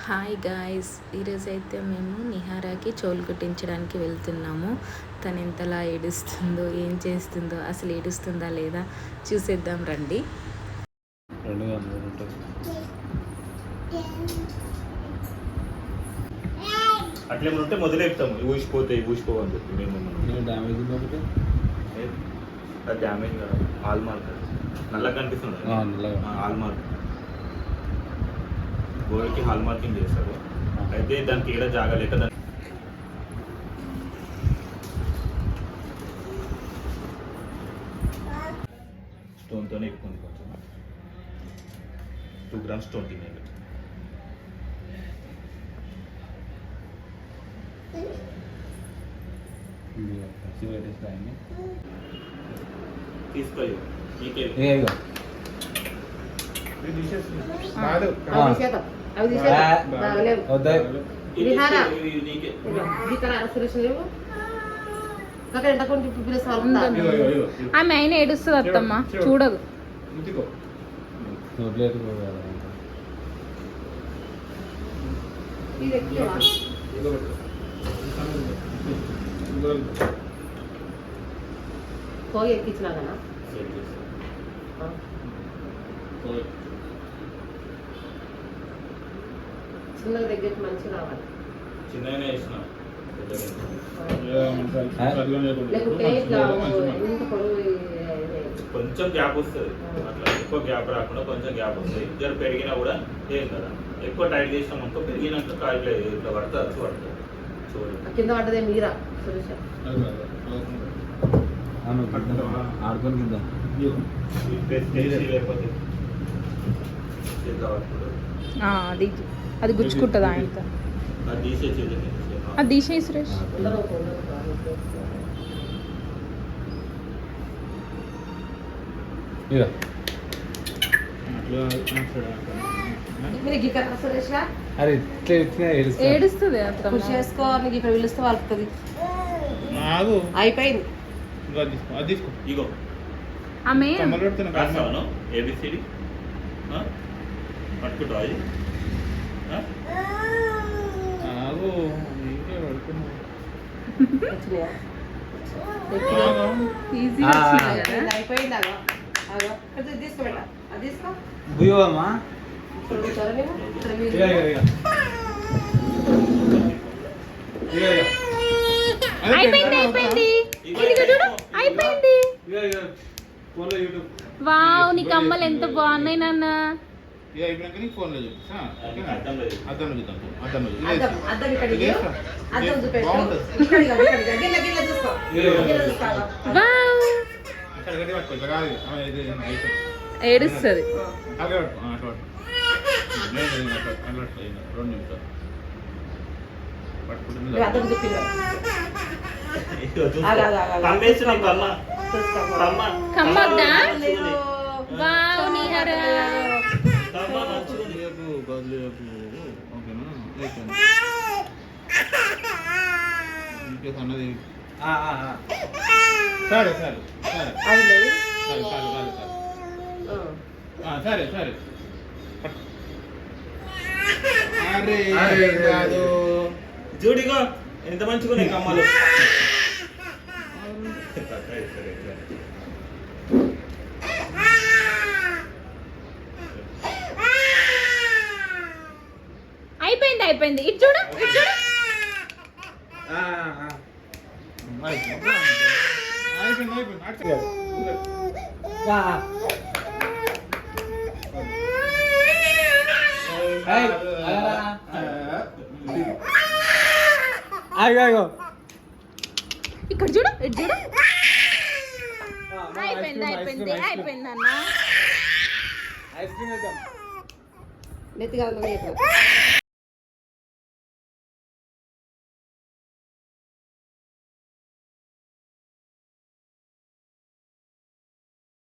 Hi guys, ఈరోజైతే మేము నిహారాకి చెవులు కుట్టించడానికి వెళ్తున్నాము. తను ఎంతలా ఏడుస్తుందో, ఏం చేస్తుందో, అసలు ఏడుస్తుందా లేదా చూసేద్దాం రండి. అట్లే ఉంటే మొదలెప్తాము ఊసిపోతాయి ఊసిపోవని చెప్పి మేము డ్యామేజ్ డ్యామేజ్ కదా హాల్ మార్క్ నల్లగా కనిపిస్తుంది హాల్ మార్క్ గోడకి హాల్ మార్కింగ్ చేస్తారు. అయితే దానికి ఏడా జాగలేక దాన్ని స్టోన్తోనే ఎక్కుంది కొంచెం 2 grams స్టోన్ తినేది. తీసుకో ఆమె అయినా ఏడుస్తుంది అత్తమ్మ, చూడదు. పోయి ఎక్కించినా కదా చిన్న దగ్గరికి మంచి రావాలి. చిన్నగానే వేసిన కొంచెం గ్యాప్ వస్తుంది. అట్లా ఎక్కువ గ్యాప్ రాకుండా కొంచెం గ్యాప్ వస్తుంది. ఇద్దరు పెరిగినా కూడా ఏం కదా. ఎక్కువ టైట్ చేసినాం అనుకో పెరిగినాక కాయలు ఇట్లా పడుతుంది చూడండి. కింద పడ్డదే మీరా సురేష్ ఆడుకొని కింద లేకపోతే అది గుచ్చుకుంటుందా ఆయనతో? అది తీసేసి అది తీసేయి సురేష్. ఏడుస్తుంది కృషి చేసుకో. మీకు ఇక్కడ పిలుస్తే వాళ్ళకి అయిపోయింది. ఇగో ఆమె రాస్తాను ఏబిసిడి పట్టుకుంటావు. అది అయిపోయింది. అది తీసుకోబెట్టా, అది తీసుకో. వావ్, నీ కమ్మలు ఎంత బాగున్నాయి నాన్న. ఏడుస్తుంది. కమ్మద్దా? వావ్ నిహారా, సరే సరే సరే సరే. జోడిగా ఎంత మంచిగా ఉన్నాయి కమ్మలు. అయిపోయింది అయిపోయింది. ఇటు చూడు, ఇటు చూడు. ఇక్కడ చూడు, ఇటు చూడు. అయిపోయింది అయిపోయింది అయిపోయింది అన్న. నెత్తిగా